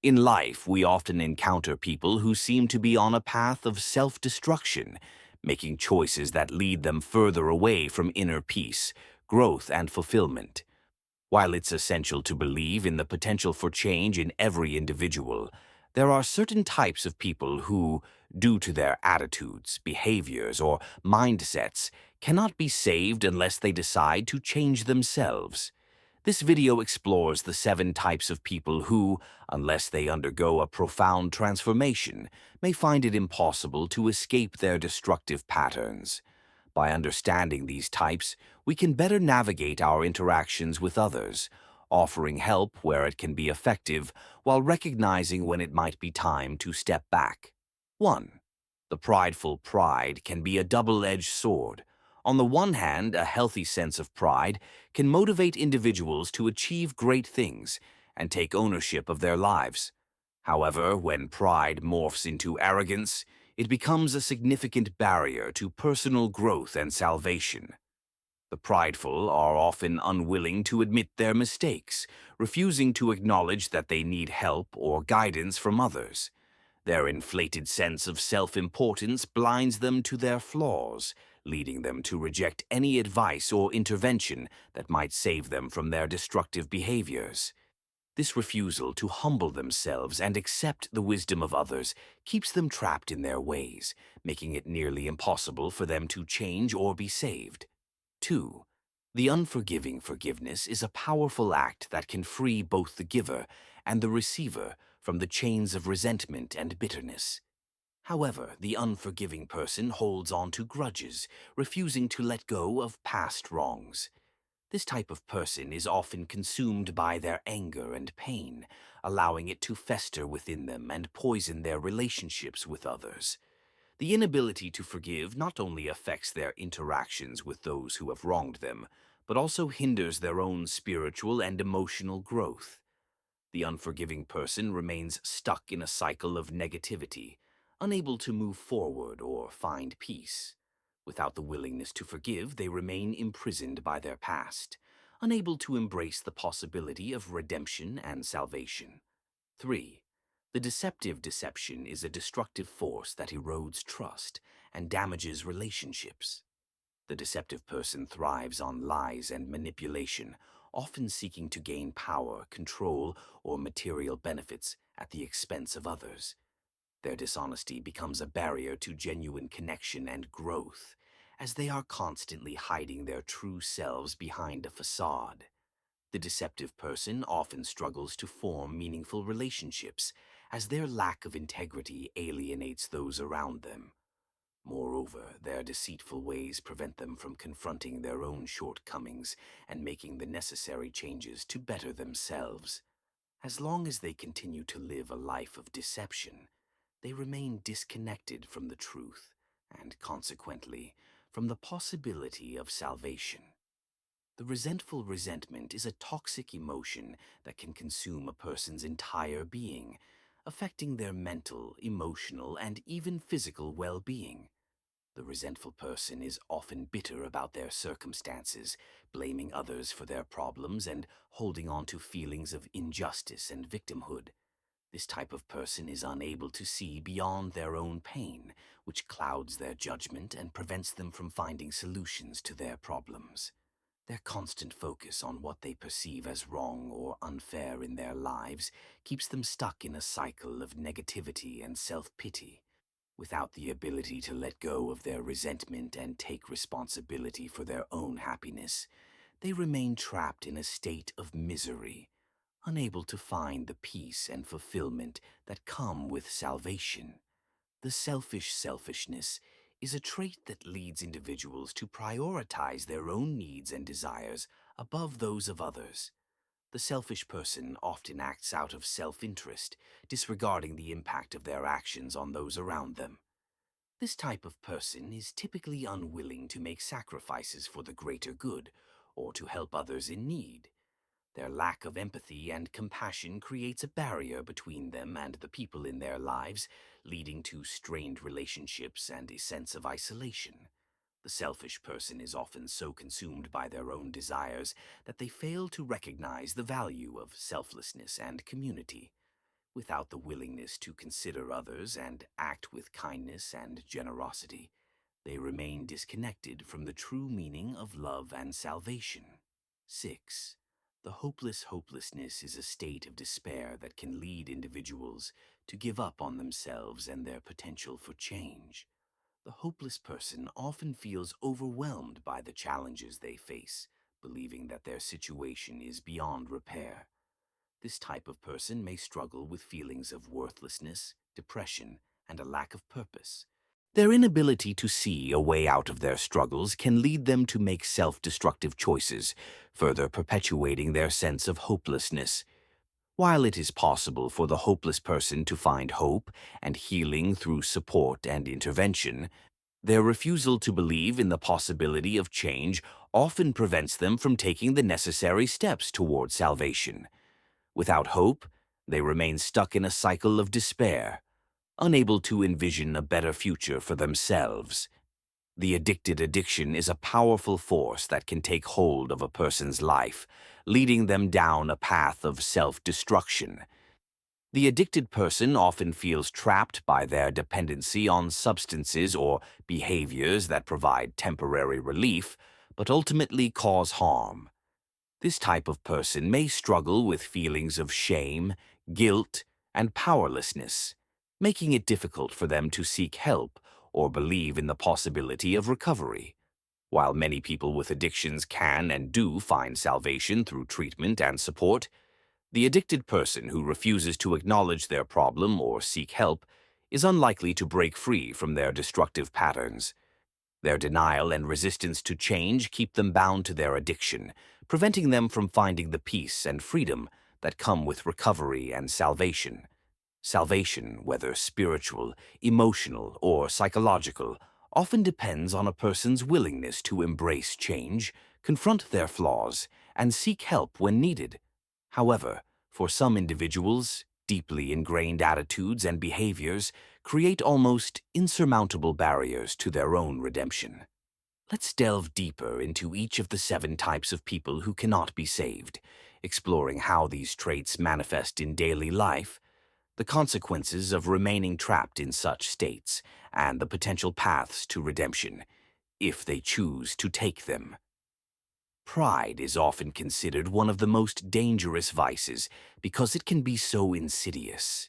In life, we often encounter people who seem to be on a path of self-destruction, making choices that lead them further away from inner peace, growth, and fulfillment. While it's essential to believe in the potential for change in every individual, there are certain types of people who, due to their attitudes, behaviors, or mindsets, cannot be saved unless they decide to change themselves. This video explores the 7 types of people who, unless they undergo a profound transformation, may find it impossible to escape their destructive patterns. By understanding these types, we can better navigate our interactions with others, offering help where it can be effective while recognizing when it might be time to step back. 1. The prideful pride can be a double-edged sword. On the one hand, a healthy sense of pride can motivate individuals to achieve great things and take ownership of their lives. However, when pride morphs into arrogance, it becomes a significant barrier to personal growth and salvation. The prideful are often unwilling to admit their mistakes, refusing to acknowledge that they need help or guidance from others. Their inflated sense of self-importance blinds them to their flaws, leading them to reject any advice or intervention that might save them from their destructive behaviors. This refusal to humble themselves and accept the wisdom of others keeps them trapped in their ways, making it nearly impossible for them to change or be saved. 2. The unforgiving forgiveness is a powerful act that can free both the giver and the receiver from the chains of resentment and bitterness. However, the unforgiving person holds on to grudges, refusing to let go of past wrongs. This type of person is often consumed by their anger and pain, allowing it to fester within them and poison their relationships with others. The inability to forgive not only affects their interactions with those who have wronged them, but also hinders their own spiritual and emotional growth. The unforgiving person remains stuck in a cycle of negativity, unable to move forward or find peace. Without the willingness to forgive, they remain imprisoned by their past, unable to embrace the possibility of redemption and salvation. 3. The deceptive deception is a destructive force that erodes trust and damages relationships. The deceptive person thrives on lies and manipulation, often seeking to gain power, control, or material benefits at the expense of others. Their dishonesty becomes a barrier to genuine connection and growth, as they are constantly hiding their true selves behind a facade. The deceptive person often struggles to form meaningful relationships, as their lack of integrity alienates those around them. Moreover, their deceitful ways prevent them from confronting their own shortcomings and making the necessary changes to better themselves. As long as they continue to live a life of deception, they remain disconnected from the truth and, consequently, from the possibility of salvation. The resentful resentment is a toxic emotion that can consume a person's entire being, affecting their mental, emotional, and even physical well-being. The resentful person is often bitter about their circumstances, blaming others for their problems and holding on to feelings of injustice and victimhood. This type of person is unable to see beyond their own pain, which clouds their judgment and prevents them from finding solutions to their problems. Their constant focus on what they perceive as wrong or unfair in their lives keeps them stuck in a cycle of negativity and self-pity. Without the ability to let go of their resentment and take responsibility for their own happiness, they remain trapped in a state of misery, unable to find the peace and fulfillment that come with salvation. The selfish selfishness is a trait that leads individuals to prioritize their own needs and desires above those of others. The selfish person often acts out of self-interest, disregarding the impact of their actions on those around them. This type of person is typically unwilling to make sacrifices for the greater good or to help others in need. Their lack of empathy and compassion creates a barrier between them and the people in their lives, leading to strained relationships and a sense of isolation. The selfish person is often so consumed by their own desires that they fail to recognize the value of selflessness and community. Without the willingness to consider others and act with kindness and generosity, they remain disconnected from the true meaning of love and salvation. 6. The hopelessness is a state of despair that can lead individuals to give up on themselves and their potential for change. The hopeless person often feels overwhelmed by the challenges they face, believing that their situation is beyond repair. This type of person may struggle with feelings of worthlessness, depression, and a lack of purpose. Their inability to see a way out of their struggles can lead them to make self-destructive choices, further perpetuating their sense of hopelessness. While it is possible for the hopeless person to find hope and healing through support and intervention, their refusal to believe in the possibility of change often prevents them from taking the necessary steps toward salvation. Without hope, they remain stuck in a cycle of despair, unable to envision a better future for themselves. The addicted addiction is a powerful force that can take hold of a person's life, leading them down a path of self-destruction. The addicted person often feels trapped by their dependency on substances or behaviors that provide temporary relief, but ultimately cause harm. This type of person may struggle with feelings of shame, guilt, and powerlessness, making it difficult for them to seek help or believe in the possibility of recovery. While many people with addictions can and do find salvation through treatment and support, the addicted person who refuses to acknowledge their problem or seek help is unlikely to break free from their destructive patterns. Their denial and resistance to change keep them bound to their addiction, preventing them from finding the peace and freedom that come with recovery and salvation. Salvation, whether spiritual, emotional, or psychological, often depends on a person's willingness to embrace change, confront their flaws, and seek help when needed. However, for some individuals, deeply ingrained attitudes and behaviors create almost insurmountable barriers to their own redemption. Let's delve deeper into each of the 7 types of people who cannot be saved, exploring how these traits manifest in daily life, the consequences of remaining trapped in such states, and the potential paths to redemption, if they choose to take them. Pride is often considered one of the most dangerous vices because it can be so insidious.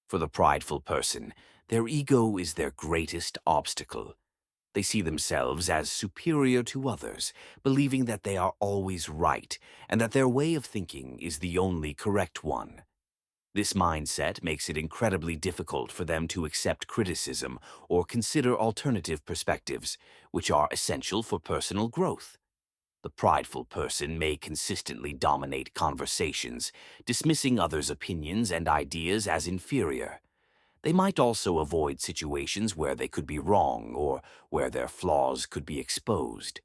For the prideful person, their ego is their greatest obstacle. They see themselves as superior to others, believing that they are always right and that their way of thinking is the only correct one. This mindset makes it incredibly difficult for them to accept criticism or consider alternative perspectives, which are essential for personal growth. The prideful person may consistently dominate conversations, dismissing others' opinions and ideas as inferior. They might also avoid situations where they could be wrong or where their flaws could be exposed.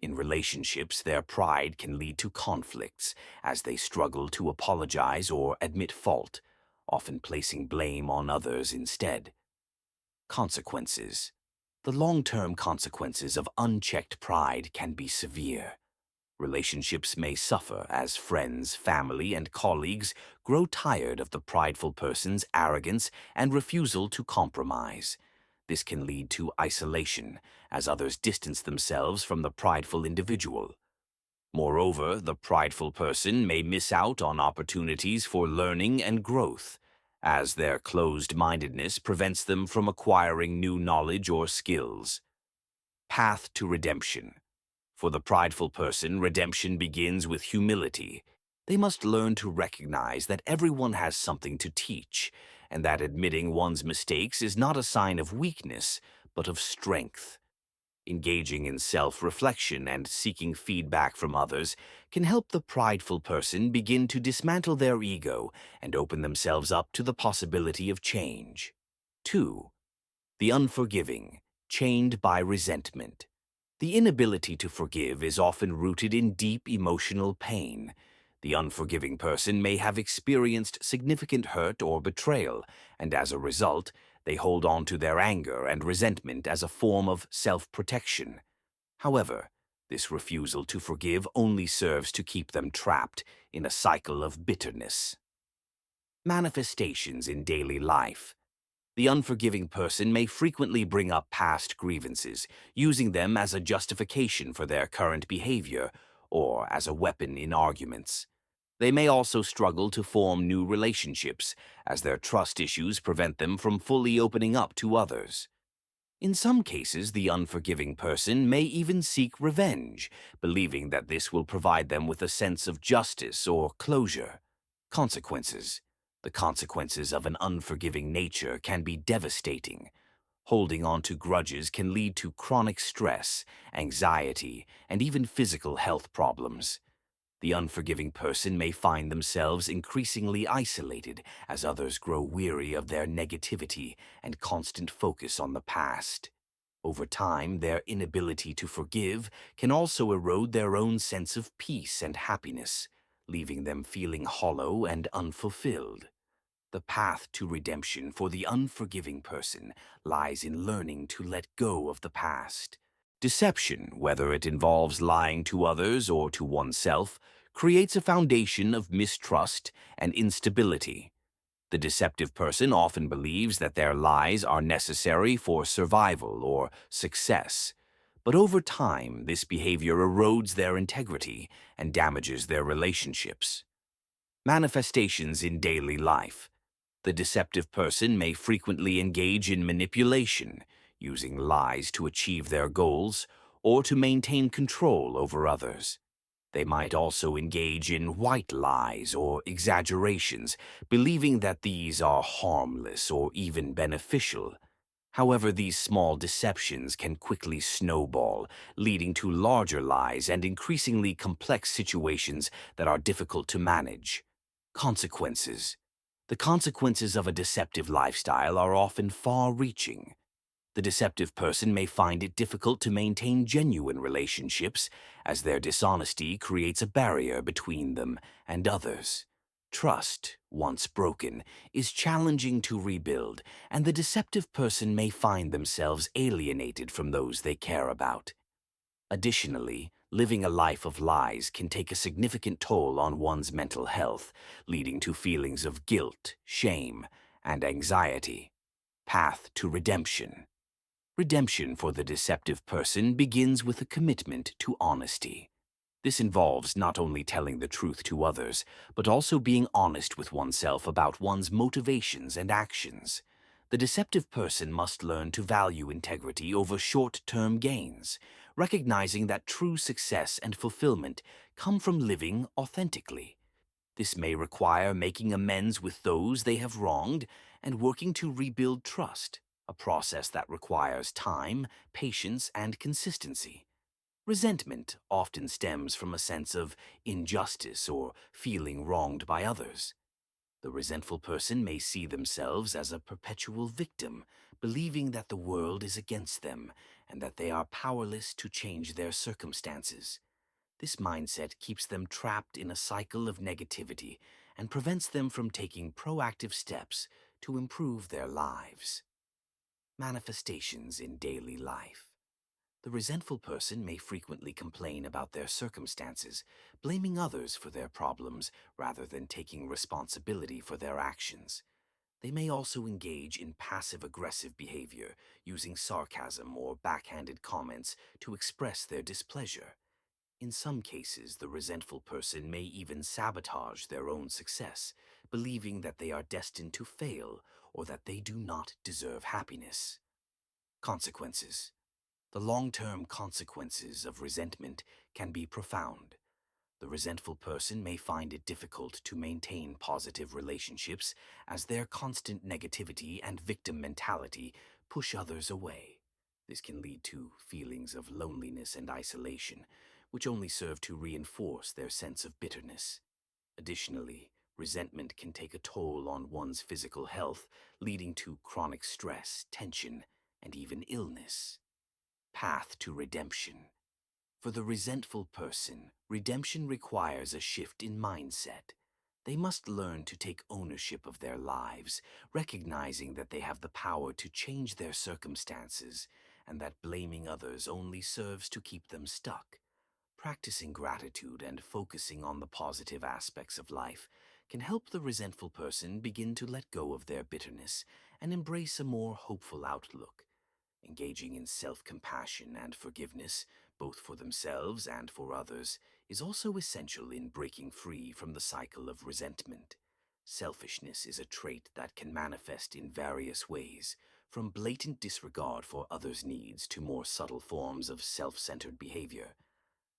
In relationships, their pride can lead to conflicts as they struggle to apologize or admit fault, often placing blame on others instead. Consequences. The long-term consequences of unchecked pride can be severe. Relationships may suffer as friends, family, and colleagues grow tired of the prideful person's arrogance and refusal to compromise. This can lead to isolation, as others distance themselves from the prideful individual. Moreover, the prideful person may miss out on opportunities for learning and growth, as their closed-mindedness prevents them from acquiring new knowledge or skills. Path to redemption. For the prideful person, redemption begins with humility. They must learn to recognize that everyone has something to teach, and that admitting one's mistakes is not a sign of weakness, but of strength. Engaging in self-reflection and seeking feedback from others can help the prideful person begin to dismantle their ego and open themselves up to the possibility of change. 2. The unforgiving, chained by resentment. The inability to forgive is often rooted in deep emotional pain. The unforgiving person may have experienced significant hurt or betrayal, and as a result, they hold on to their anger and resentment as a form of self-protection. However, this refusal to forgive only serves to keep them trapped in a cycle of bitterness. Manifestations in daily life. The unforgiving person may frequently bring up past grievances, using them as a justification for their current behavior or as a weapon in arguments. They may also struggle to form new relationships, as their trust issues prevent them from fully opening up to others. In some cases, the unforgiving person may even seek revenge, believing that this will provide them with a sense of justice or closure. Consequences. The consequences of an unforgiving nature can be devastating. Holding on to grudges can lead to chronic stress, anxiety, and even physical health problems. The unforgiving person may find themselves increasingly isolated as others grow weary of their negativity and constant focus on the past. Over time, their inability to forgive can also erode their own sense of peace and happiness, leaving them feeling hollow and unfulfilled. The path to redemption for the unforgiving person lies in learning to let go of the past. Deception, whether it involves lying to others or to oneself, creates a foundation of mistrust and instability. The deceptive person often believes that their lies are necessary for survival or success. But over time, this behavior erodes their integrity and damages their relationships. Manifestations in daily life. The deceptive person may frequently engage in manipulation, using lies to achieve their goals or to maintain control over others. They might also engage in white lies or exaggerations, believing that these are harmless or even beneficial. However, these small deceptions can quickly snowball, leading to larger lies and increasingly complex situations that are difficult to manage. Consequences. The consequences of a deceptive lifestyle are often far-reaching. The deceptive person may find it difficult to maintain genuine relationships, as their dishonesty creates a barrier between them and others. Trust, once broken, is challenging to rebuild, and the deceptive person may find themselves alienated from those they care about. Additionally, living a life of lies can take a significant toll on one's mental health, leading to feelings of guilt, shame, and anxiety. Path to redemption. Redemption for the deceptive person begins with a commitment to honesty. This involves not only telling the truth to others, but also being honest with oneself about one's motivations and actions. The deceptive person must learn to value integrity over short-term gains, recognizing that true success and fulfillment come from living authentically. This may require making amends with those they have wronged and working to rebuild trust, a process that requires time, patience, and consistency. Resentment often stems from a sense of injustice or feeling wronged by others. The resentful person may see themselves as a perpetual victim, believing that the world is against them and that they are powerless to change their circumstances. This mindset keeps them trapped in a cycle of negativity and prevents them from taking proactive steps to improve their lives. Manifestations in daily life. The resentful person may frequently complain about their circumstances, blaming others for their problems rather than taking responsibility for their actions. They may also engage in passive-aggressive behavior, using sarcasm or backhanded comments to express their displeasure. In some cases, the resentful person may even sabotage their own success, believing that they are destined to fail or that they do not deserve happiness. Consequences. The long-term consequences of resentment can be profound. The resentful person may find it difficult to maintain positive relationships as their constant negativity and victim mentality push others away. This can lead to feelings of loneliness and isolation, which only serve to reinforce their sense of bitterness. Additionally, resentment can take a toll on one's physical health, leading to chronic stress, tension, and even illness. Path to redemption. For the resentful person, redemption requires a shift in mindset. They must learn to take ownership of their lives, recognizing that they have the power to change their circumstances and that blaming others only serves to keep them stuck. Practicing gratitude and focusing on the positive aspects of life can help the resentful person begin to let go of their bitterness and embrace a more hopeful outlook. Engaging in self-compassion and forgiveness, both for themselves and for others, is also essential in breaking free from the cycle of resentment. Selfishness is a trait that can manifest in various ways, from blatant disregard for others' needs to more subtle forms of self-centered behavior.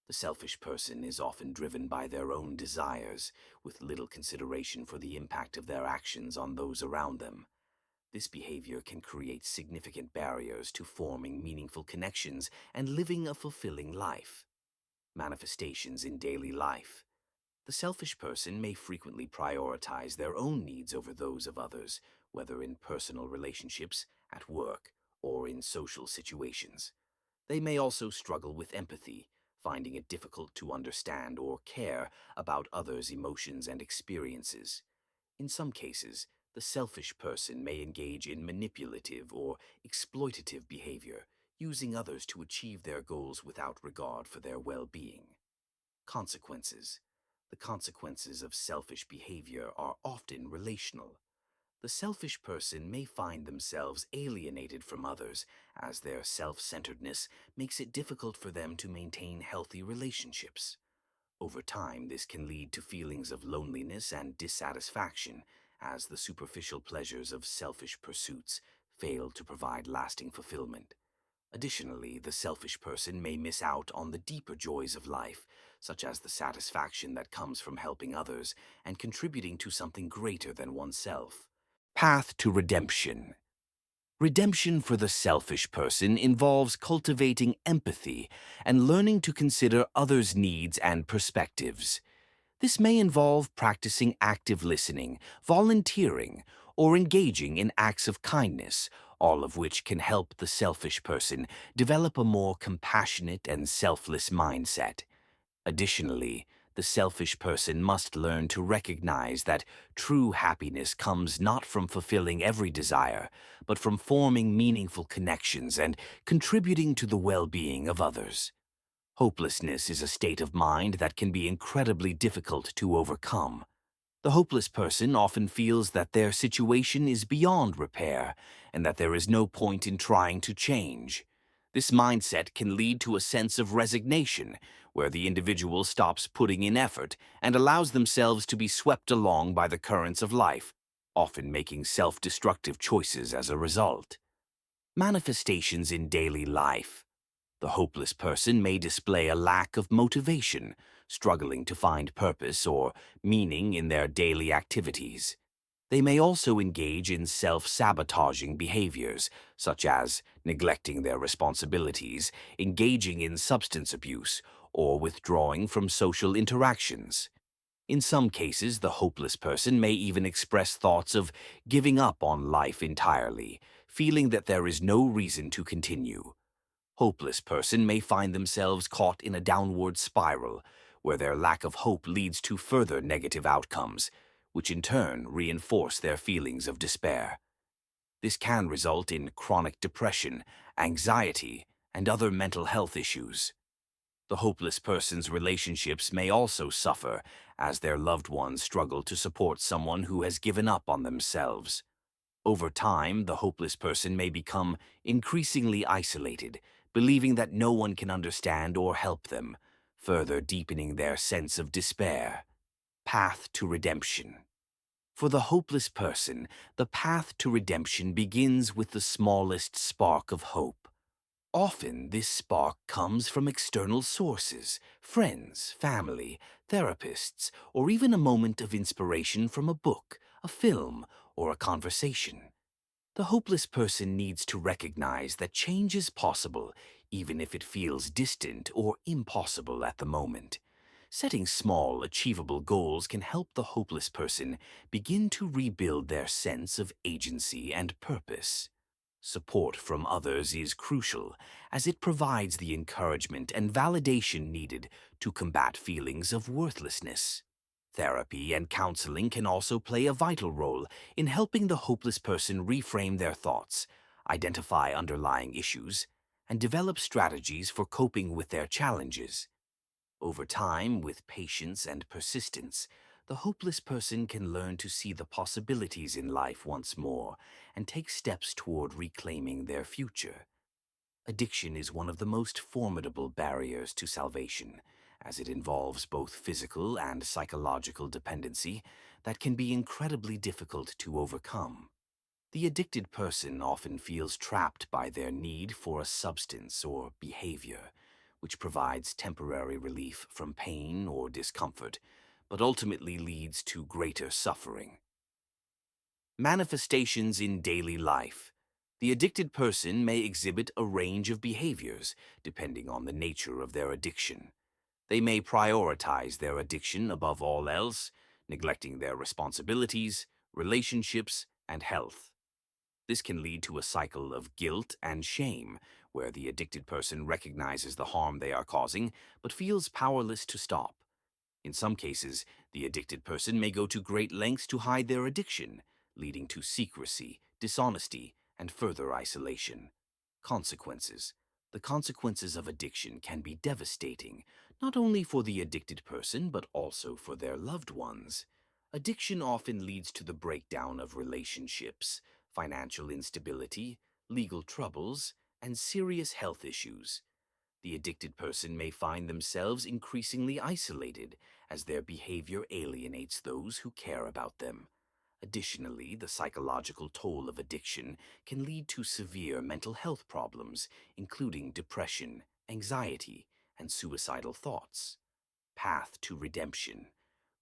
The selfish person is often driven by their own desires, with little consideration for the impact of their actions on those around them. This behavior can create significant barriers to forming meaningful connections and living a fulfilling life. Manifestations in daily life. The selfish person may frequently prioritize their own needs over those of others, whether in personal relationships, at work, or in social situations. They may also struggle with empathy, finding it difficult to understand or care about others' emotions and experiences. In some cases, the selfish person may engage in manipulative or exploitative behavior, using others to achieve their goals without regard for their well-being. Consequences. The consequences of selfish behavior are often relational. The selfish person may find themselves alienated from others, as their self-centeredness makes it difficult for them to maintain healthy relationships. Over time, this can lead to feelings of loneliness and dissatisfaction, as the superficial pleasures of selfish pursuits fail to provide lasting fulfillment. Additionally, the selfish person may miss out on the deeper joys of life, such as the satisfaction that comes from helping others and contributing to something greater than oneself. Path to redemption. Redemption for the selfish person involves cultivating empathy and learning to consider others' needs and perspectives. This may involve practicing active listening, volunteering, or engaging in acts of kindness, all of which can help the selfish person develop a more compassionate and selfless mindset. Additionally, the selfish person must learn to recognize that true happiness comes not from fulfilling every desire, but from forming meaningful connections and contributing to the well-being of others. Hopelessness is a state of mind that can be incredibly difficult to overcome. The hopeless person often feels that their situation is beyond repair and that there is no point in trying to change. This mindset can lead to a sense of resignation, where the individual stops putting in effort and allows themselves to be swept along by the currents of life, often making self-destructive choices as a result. Manifestations in daily life. The hopeless person may display a lack of motivation, struggling to find purpose or meaning in their daily activities. They may also engage in self-sabotaging behaviors, such as neglecting their responsibilities, engaging in substance abuse, or withdrawing from social interactions. In some cases, the hopeless person may even express thoughts of giving up on life entirely, feeling that there is no reason to continue. Hopeless person may find themselves caught in a downward spiral, where their lack of hope leads to further negative outcomes, which in turn reinforce their feelings of despair. This can result in chronic depression, anxiety, and other mental health issues. The hopeless person's relationships may also suffer as their loved ones struggle to support someone who has given up on themselves. Over time, the hopeless person may become increasingly isolated, believing that no one can understand or help them, further deepening their sense of despair. Path to redemption. For the hopeless person, the path to redemption begins with the smallest spark of hope. Often, this spark comes from external sources, friends, family, therapists, or even a moment of inspiration from a book, a film, or a conversation. The hopeless person needs to recognize that change is possible, even if it feels distant or impossible at the moment. Setting small, achievable goals can help the hopeless person begin to rebuild their sense of agency and purpose. Support from others is crucial, as it provides the encouragement and validation needed to combat feelings of worthlessness. Therapy and counseling can also play a vital role in helping the hopeless person reframe their thoughts, identify underlying issues, and develop strategies for coping with their challenges. Over time, with patience and persistence, the hopeless person can learn to see the possibilities in life once more and take steps toward reclaiming their future. Addiction is one of the most formidable barriers to salvation, as it involves both physical and psychological dependency that can be incredibly difficult to overcome. The addicted person often feels trapped by their need for a substance or behavior, which provides temporary relief from pain or discomfort, but ultimately leads to greater suffering. Manifestations in daily life. The addicted person may exhibit a range of behaviors depending on the nature of their addiction. They may prioritize their addiction above all else, neglecting their responsibilities, relationships, and health. This can lead to a cycle of guilt and shame, where the addicted person recognizes the harm they are causing but feels powerless to stop. In some cases, the addicted person may go to great lengths to hide their addiction, leading to secrecy, dishonesty, and further isolation. Consequences. The consequences of addiction can be devastating, not only for the addicted person but also for their loved ones. Addiction often leads to the breakdown of relationships, financial instability, legal troubles, and serious health issues. The addicted person may find themselves increasingly isolated as their behavior alienates those who care about them. Additionally, the psychological toll of addiction can lead to severe mental health problems, including depression, anxiety, and suicidal thoughts. Path to redemption.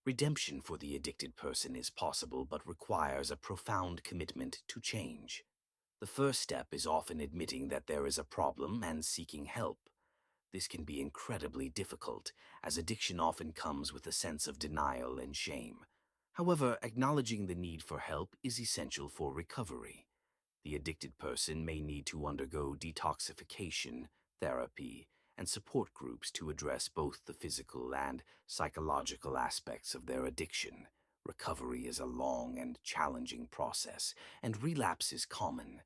Redemption for the addicted person is possible but requires a profound commitment to change. The first step is often admitting that there is a problem and seeking help. This can be incredibly difficult, as addiction often comes with a sense of denial and shame. However, acknowledging the need for help is essential for recovery. The addicted person may need to undergo detoxification, therapy, and support groups to address both the physical and psychological aspects of their addiction. Recovery is a long and challenging process, and relapse is common.